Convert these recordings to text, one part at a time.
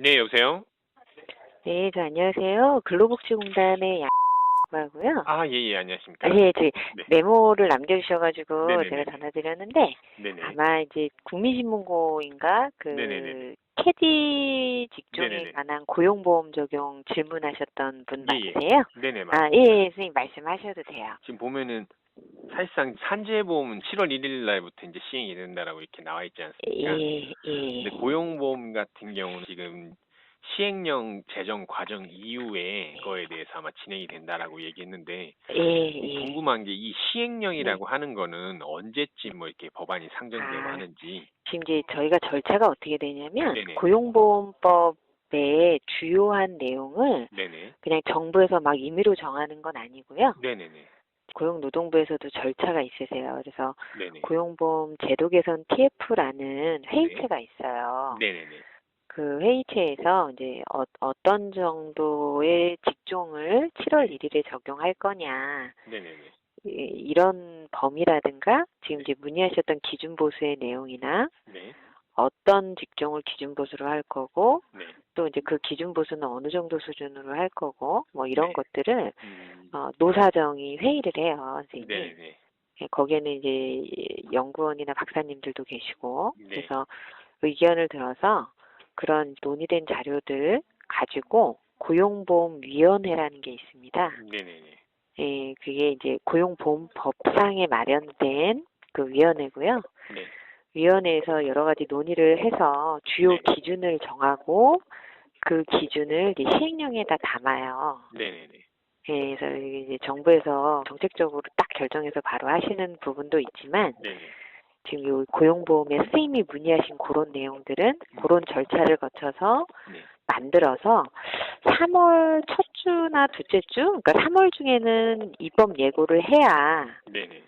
네, 여보세요? 네, 안녕하세요. 근로복지공단의 양하고요. 아, 예, 예, 안녕하십니까? 예, 네. 메모를 남겨주셔가지고 제가 네네네네. 전화드렸는데, 네네. 아마 이제 국민신문고인가 네네네네. 캐디 직종에 네네네. 관한 고용보험 적용 질문하셨던 분 예, 예. 맞으세요? 네네, 아, 예, 맞습니다. 예, 선생님 말씀하셔도 돼요. 지금 보면은 사실상 산재보험은 7월 1일 날부터 이제 시행이 된다라고 이렇게 나와 있지 않습니까? 예, 근데 예, 고용보험 같은 경우는 지금 시행령 제정 과정 이후에 거에 대해서 아마 진행이 된다라고 얘기했는데 예, 예. 궁금한 게 이 네. 시행령이라고 하는 거는 언제쯤 뭐 이렇게 법안이 상정되고 아, 하는지. 지금 이제 저희가 절차가 어떻게 되냐면, 네네. 고용보험법의 주요한 내용을 네네. 그냥 정부에서 막 임의로 정하는 건 아니고요. 네네네. 고용노동부에서도 절차가 있으세요. 그래서 네네. 고용보험 제도 개선 TF라는 네. 회의체가 있어요. 네네네. 그 회의체에서 이제 어떤 정도의 직종을 7월 네. 1일에 적용할 거냐, 네네네. 이런 범위라든가 지금 네. 이제 문의하셨던 기준 보수의 내용이나 네. 어떤 직종을 기준 보수로 할 거고 네. 또 이제 그 기준 보수는 어느 정도 수준으로 할 거고 뭐 이런 네. 것들을 음. 노사정이 회의를 해요, 선생님. 네네네. 예, 거기에는 이제 연구원이나 박사님들도 계시고 네. 그래서 의견을 들어서 그런 논의된 자료들 가지고 고용보험위원회라는 게 있습니다. 네네네. 예, 그게 이제 고용보험법상에 마련된 그 위원회고요. 네. 위원회에서 여러 가지 논의를 해서 주요 네. 기준을 정하고 그 기준을 이제 시행령에다 담아요. 네네네. 예, 그래서 이제 정부에서 정책적으로 딱 결정해서 바로 하시는 부분도 있지만 네네. 지금 요 고용보험에 선생님이 문의하신 그런 내용들은 그런 절차를 거쳐서 네. 만들어서 3월 첫 주나 둘째 주, 그러니까 3월 중에는 입법 예고를 해야 네네.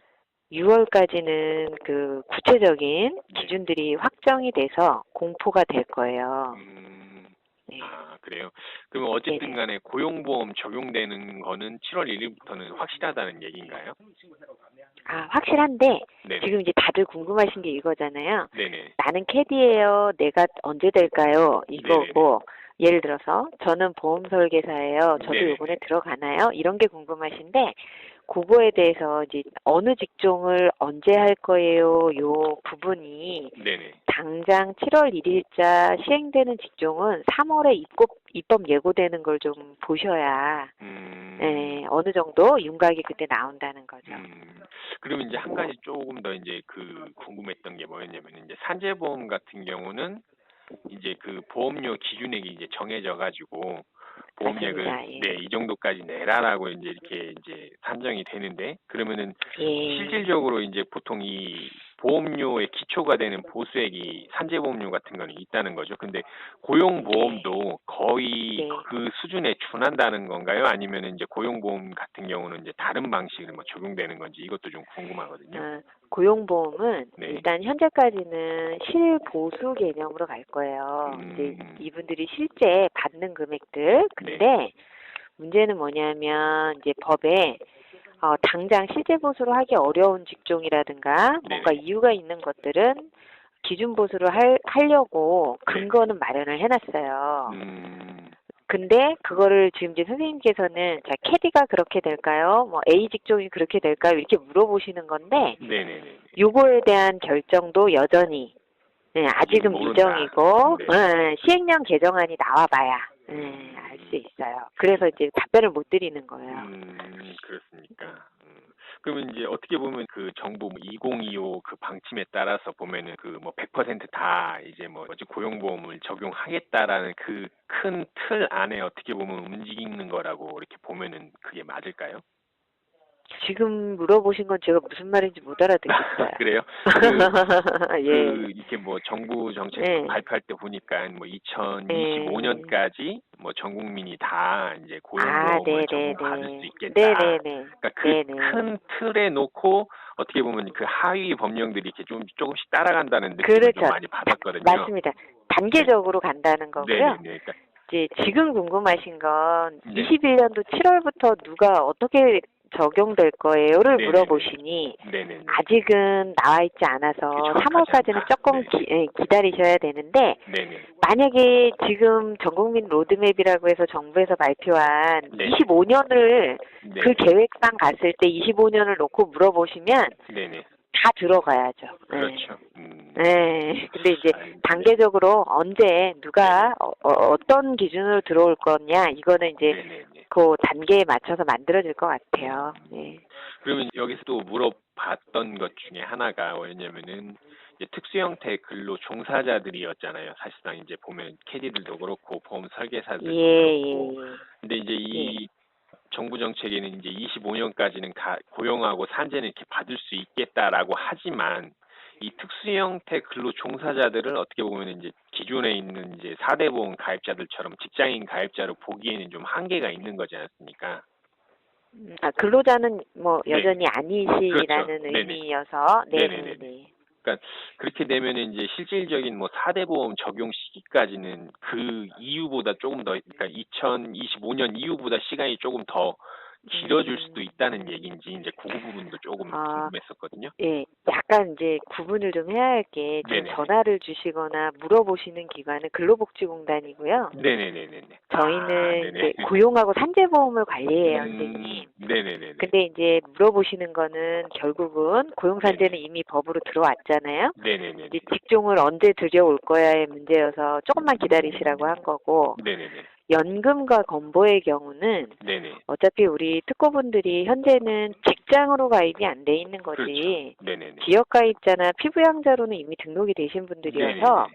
6월까지는 그 구체적인 네. 기준들이 확정이 돼서 공포가 될 거예요. 음. 네. 아, 그래요? 그럼 어쨌든 네네. 간에 고용보험 적용되는 거는 7월 1일부터는 확실하다는 얘기인가요? 아, 확실한데 네네. 지금 이제 다들 궁금하신 게 이거잖아요. 네네. 나는 캐디예요. 내가 언제 될까요? 네네네. 이거고 예를 들어서 저는 보험 설계사예요. 저도 요번에 네네네. 들어가나요? 이런 게 궁금하신데 그거에 대해서 이제 어느 직종을 언제 할 거예요? 요 부분이 네네. 당장 7월 1일자 시행되는 직종은 3월에 입법 예고되는 걸 좀 보셔야 음. 예, 어느 정도 윤곽이 그때 나온다는 거죠. 음. 그러면 이제 한 가지 조금 더 이제 그 궁금했던 게 뭐였냐면 이제 산재보험 같은 경우는 이제 그 보험료 기준액이 이제 정해져 가지고 보험료를 맞습니다. 예. 네, 이 정도까지 내라라고 이제 이렇게 이제 산정이 되는데 그러면은 예. 실질적으로 이제 보통 이 보험료의 기초가 되는 보수액이 산재보험료 같은 거는 있다는 거죠. 근데 네. 고용보험도 거의 네. 그 수준에 준한다는 건가요? 아니면 이제 고용보험 같은 경우는 이제 다른 방식으로 뭐 적용되는 건지 이것도 좀 궁금하거든요. 고용보험은 네. 일단 현재까지는 실보수 개념으로 갈 거예요. 이제 음. 이분들이 실제 받는 금액들. 네. 근데 문제는 뭐냐면 이제 법에 당장 실제 보수로 하기 어려운 직종이라든가 뭔가 네네. 이유가 있는 것들은 기준 보수로 하려고 네. 근거는 마련을 해놨어요. 음. 근데 그거를 지금 이제 선생님께서는 자, 캐디가 그렇게 될까요? 뭐 A 직종이 그렇게 될까요? 이렇게 물어보시는 건데 네네네. 요거에 대한 결정도 여전히 지금 아직은 모른다. 미정이고 네. 시행령 개정안이 나와봐야 알 수 음. 있어요. 그래서 이제 답변을 못 드리는 거예요. 그렇습니까. 그러면 이제 어떻게 보면 그 정부 2025 그 방침에 따라서 보면은 그 뭐 100%다 이제 뭐 뭐지 고용보험을 적용하겠다라는 그 큰 틀 안에 어떻게 보면 움직이는 거라고 이렇게 보면은 그게 맞을까요? 지금 물어보신 건 제가 무슨 말인지 못 알아듣겠어요. 그래요? 예, 이렇게 뭐 정부 정책 예, 발표할 때 보니까 뭐 예. 2025년까지 뭐 전 국민이 다 이제 아, 고용보험을 적용받을 수 네네네. 있겠다. 네네네. 그러니까 그 네네. 큰 틀에 놓고 어떻게 보면 그 하위 법령들이 이렇게 좀 조금씩 따라간다는 느낌을 좀 그렇죠. 많이 받았거든요. 맞습니다. 네. 단계적으로 간다는 거고요. 네네네. 그러니까 이제 지금 궁금하신 건 네. 21년도 7월부터 누가 어떻게 적용될 거예요를 네네네. 물어보시니 네네네. 아직은 나와 있지 않아서 그게 정확하지 3월까지는 않다. 조금 네. 기다리셔야 되는데 네네. 만약에 지금 전국민 로드맵이라고 해서 정부에서 발표한 네. 25년을 네. 그 계획상 갔을 때 25년을 놓고 물어보시면 네네. 다 들어가야죠. 그렇죠. 네. 근데 이제 네. 단계적으로 언제 누가 어떤 기준으로 들어올 거냐 이거는 이제 네네네. 그 단계에 맞춰서 만들어질 것 같아요. 네. 그러면 여기서 또 물어봤던 것 중에 하나가 뭐였냐면은 이제 특수 형태 근로 종사자들이었잖아요. 사실상 이제 보면 캐디들도 그렇고 보험 설계사들도 예, 그렇고. 예, 근데 이제 예. 이 정부 정책에는 이제 25년까지는 고용하고 산재는 이렇게 받을 수 있겠다라고 하지만 이 특수 형태 근로 종사자들을 어떻게 보면 이제 기존에 있는 이제 4대 보험 가입자들처럼 직장인 가입자로 보기에는 좀 한계가 있는 거지 않습니까? 근로자는 뭐 네. 여전히 그렇죠. 아니시라는 네네. 의미여서, 네네네네. 네네네. 그러니까 그렇게 되면 이제 실질적인 뭐 4대 보험 적용 시기까지는 그 이후보다 조금 더, 그러니까 2025년 이후보다 시간이 조금 더 길어질 수도 있다는 얘기인지 이제 그 부분도 조금 아, 궁금했었거든요. 예, 약간 이제 구분을 좀 해야 할 게 지금 네네네. 전화를 주시거나 물어보시는 기관은 근로복지공단이고요. 네네네네네. 저희는 네네. 이제 고용하고 산재보험을 관리해요, 선생님. 네네네네. 근데 이제 물어보시는 거는 결국은 고용산재는 네네. 이미 법으로 들어왔잖아요. 네네네네. 이제 직종을 언제 들여올 거야의 문제여서 조금만 기다리시라고 한 거고, 네네네. 연금과 건보의 경우는 네네. 어차피 우리 특고분들이 현재는 직장으로 가입이 안 돼 있는 그렇죠. 거지, 네네네. 지역 가입자나 피부양자로는 이미 등록이 되신 분들이어서 네네네.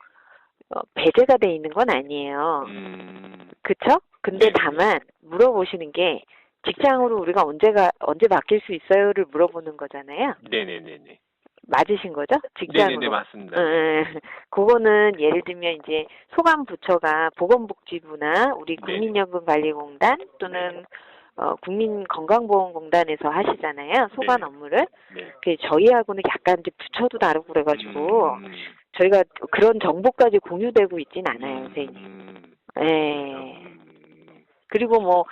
배제가 돼 있는 건 아니에요. 그쵸? 근데 네네네. 다만 물어보시는 게 직장으로 우리가 언제 바뀔 수 있어요를 물어보는 거잖아요. 네네네네. 맞으신 거죠? 네네네, 직장으로. 맞습니다. 응, 그거는 예를 들면 이제 소방부처가 보건복지부나 우리 네네. 국민연금관리공단 또는 국민건강보험공단에서 하시잖아요. 소관 네네. 업무를. 네. 그 저희하고는 약간 이제 부처도 다르고 그래가지고 저희가 그런 정보까지 공유되고 있진 않아요, 선생님. 예. 그리고 뭐,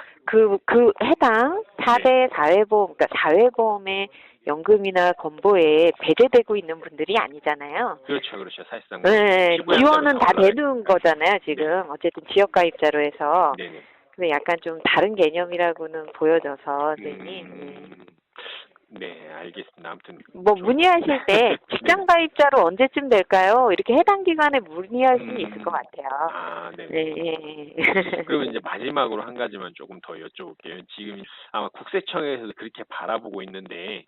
해당 4대 사회보험, 그러니까 사회보험의 연금이나 건보에 배제되고 있는 분들이 아니잖아요. 그렇죠, 그렇죠. 사실상 네, 피부양자로 지원은 다 올라가 되는 거잖아요, 지금. 네. 어쨌든 지역가입자로 해서. 네네. 근데 약간 좀 다른 개념이라고는 보여져서, 선생님. 네, 알겠습니다. 아무튼 뭐, 좀 문의하실 때 네네. 직장가입자로 언제쯤 될까요? 이렇게 해당 기관에 문의할 수는 있을 것 같아요. 네네. 네, 예. 그러면 이제 마지막으로 한 가지만 조금 더 여쭤볼게요. 지금 아마 국세청에서도 그렇게 바라보고 있는데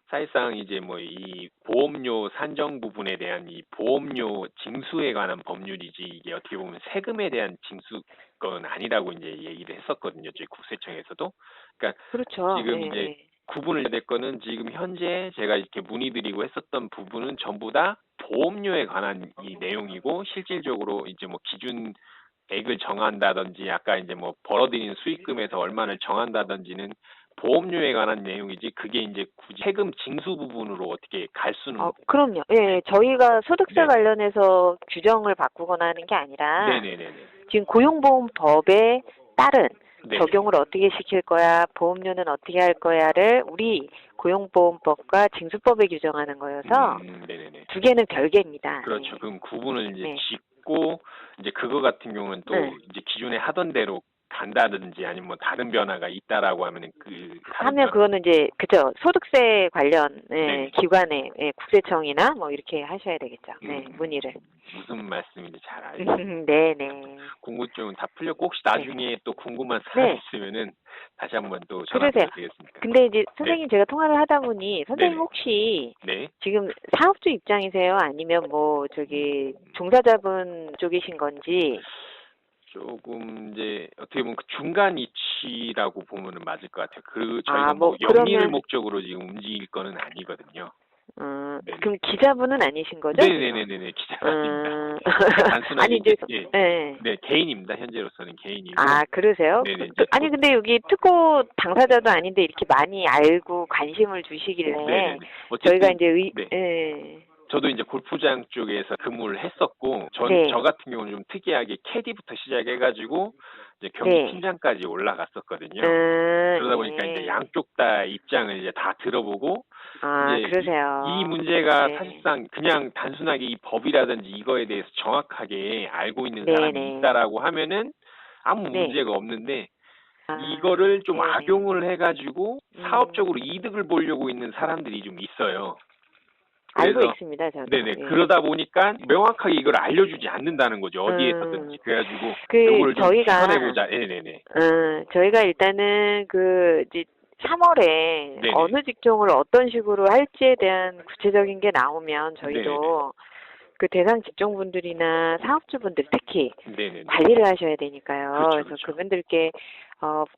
사실상 이제 뭐 이 보험료 산정 부분에 대한 이 보험료 징수에 관한 법률이지 이게 어떻게 보면 세금에 대한 징수건 아니라고 이제 얘기를 했었거든요. 저희 국세청에서도. 그러니까 그렇죠. 지금 예, 이제 예. 구분을 해야 될 거는 지금 현재 제가 이렇게 문의드리고 했었던 부분은 전부 다 보험료에 관한 이 내용이고 실질적으로 이제 뭐 기준액을 정한다든지 아까 이제 뭐 벌어들인 수익금에서 얼마를 정한다든지는 보험료에 관한 내용이지 그게 이제 굳이 세금 징수 부분으로 어떻게 갈 수는 그럼요. 예, 저희가 소득세 네네. 관련해서 규정을 바꾸거나 하는 게 아니라 네네네네. 지금 고용보험법에 따른 네네. 적용을 어떻게 시킬 거야, 보험료는 어떻게 할 거야를 우리 고용보험법과 징수법에 규정하는 거여서 네네네. 두 개는 별개입니다. 그렇죠. 네. 그럼 구분을 이제 네. 짓고 이제 그거 같은 경우는 또 네. 이제 기존에 하던 대로 간다든지 아니면 뭐 다른 변화가 있다라고 하면은 그 다른 하면 변화. 그거는 이제 그죠, 소득세 관련 네네. 기관에 국세청이나 뭐 이렇게 하셔야 되겠죠. 네, 문의를. 무슨 말씀인지 잘 알겠습니다. 네네. 궁금증은 다 풀렸고 혹시 나중에 또 궁금한 사항 네. 있으면은 다시 한번 또 전화 그러세요. 드려도 되겠습니까? 근데 이제 네. 선생님 제가 통화를 하다 보니 선생님 네네. 혹시 네. 지금 사업주 입장이세요? 아니면 뭐 저기 종사자분 쪽이신 건지? 조금 이제 어떻게 보면 그 중간 이치라고 보면은 맞을 것 같아요. 저희가 뭐 뭐 영리를 그러면 목적으로 지금 움직일 거는 아니거든요. 네네. 그럼 기자분은 아니신 거죠? 지금? 네네네네네. 기자가 아닙니다. 단순하게 아니 이제 예. 네. 네, 개인입니다. 현재로서는 개인이고. 그러세요? 네네. 이제 아니 근데 여기 특고 당사자도 아닌데 이렇게 많이 알고 관심을 주시길래 네네네. 저희가 어쨌든 이제 네. 예. 저도 이제 골프장 쪽에서 근무를 했었고, 네. 저 같은 경우는 좀 특이하게 캐디부터 시작해가지고 이제 경기 네. 팀장까지 올라갔었거든요. 그러다 보니까 이제 네. 양쪽 다 입장을 이제 다 들어보고, 아, 이제 그러세요. 이 문제가 네. 사실상 그냥 단순하게 이 법이라든지 이거에 대해서 정확하게 알고 있는 사람이 네네. 있다라고 하면은 아무 네. 문제가 없는데, 아, 이거를 좀 네네. 악용을 해가지고 음. 사업적으로 이득을 보려고 있는 사람들이 좀 있어요. 알고 그래서 있습니다, 저도. 네네. 예. 그러다 보니까 명확하게 이걸 알려주지 않는다는 거죠. 어디에서든지. 그래가지고 요거를 좀 개선해보자. 네네네. 저희가 일단은 이제 3월에 네네. 어느 직종을 어떤 식으로 할지에 대한 구체적인 게 나오면 네네네. 저희도 그 대상 직종분들이나 사업주분들 특히 네네네. 관리를 하셔야 되니까요. 그렇죠, 그래서 그렇죠. 그분들께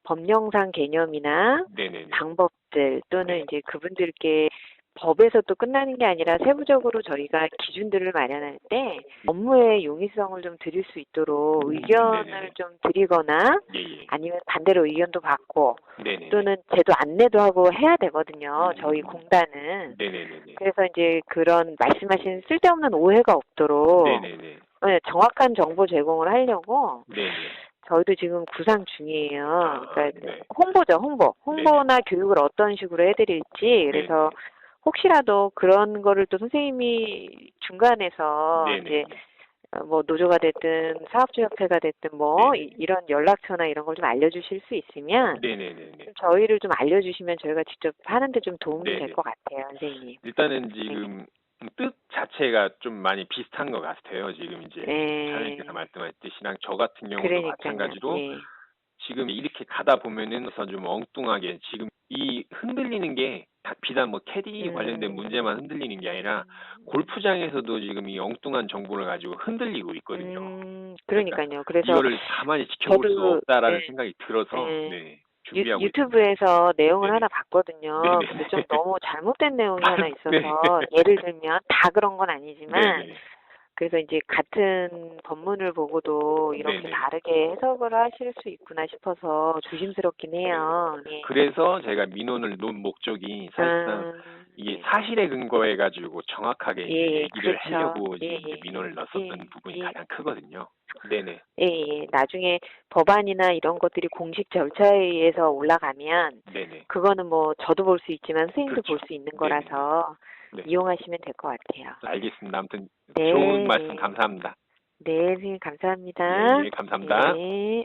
법령상 개념이나 네네네. 방법들 또는 네. 이제 그분들께 법에서 또 끝나는 게 아니라 세부적으로 저희가 기준들을 마련할 때 업무의 용이성을 좀 드릴 수 있도록 의견을 네네네. 좀 드리거나 예예. 아니면 반대로 의견도 받고 네네네. 또는 제도 안내도 하고 해야 되거든요. 저희 음. 공단은. 네네네네. 그래서 이제 그런 말씀하신 쓸데없는 오해가 없도록 네네네. 네, 정확한 정보 제공을 하려고 네네. 저희도 지금 구상 중이에요. 그러니까 네. 홍보죠, 홍보. 홍보나 교육을 어떤 식으로 해드릴지. 그래서 혹시라도 그런 거를 또 선생님이 중간에서 이제 네네. 뭐 노조가 됐든 사업주협회가 됐든 뭐 네네. 이런 연락처나 이런 걸 좀 알려주실 수 있으면 네네네네. 좀 저희를 좀 알려주시면 저희가 직접 하는데 좀 도움이 될 네네. 것 같아요, 선생님. 일단은 지금 뜻 자체가 좀 많이 비슷한 것 같아요. 지금 이제 사장님께서 말씀하셨듯이랑 저 같은 경우도 그러니까요. 마찬가지로 예. 지금 이렇게 가다 보면은 우선 좀 엉뚱하게 지금 이 흔들리는 게 비단 뭐 캐디 관련된 문제만 흔들리는 게 아니라 골프장에서도 지금 이 엉뚱한 정보를 가지고 흔들리고 있거든요. 그러니까요. 그래서 이거를 가만히 지켜볼 수 저도 없다라는 예, 생각이 들어서 예. 네, 준비하고 있습니다. 유튜브에서 내용을 네네. 하나 봤거든요. 네네. 근데 좀 너무 잘못된 내용이 하나 네. 있어서 예를 들면 다 그런 건 아니지만 네네. 그래서 이제 같은 법문을 보고도 이렇게 네네. 다르게 해석을 하실 수 있구나 싶어서 조심스럽긴 해요. 예. 그래서 제가 민원을 놓은 목적이 사실상 이게 네. 사실에 근거해 가지고 정확하게 이제 예, 얘기를 그렇죠. 하려고 예, 지금 이제 민원을 넣었었던 부분이 예. 가장 크거든요. 네네. 예, 예. 나중에 법안이나 이런 것들이 공식 절차에 의해서 올라가면 네네. 그거는 뭐 저도 볼 수 있지만 선생님도 그렇죠. 볼 수 있는 네네네. 거라서 네. 이용하시면 될 것 같아요. 알겠습니다. 아무튼 네, 좋은 말씀 네. 감사합니다. 네, 선생님 감사합니다. 예, 감사합니다. 네.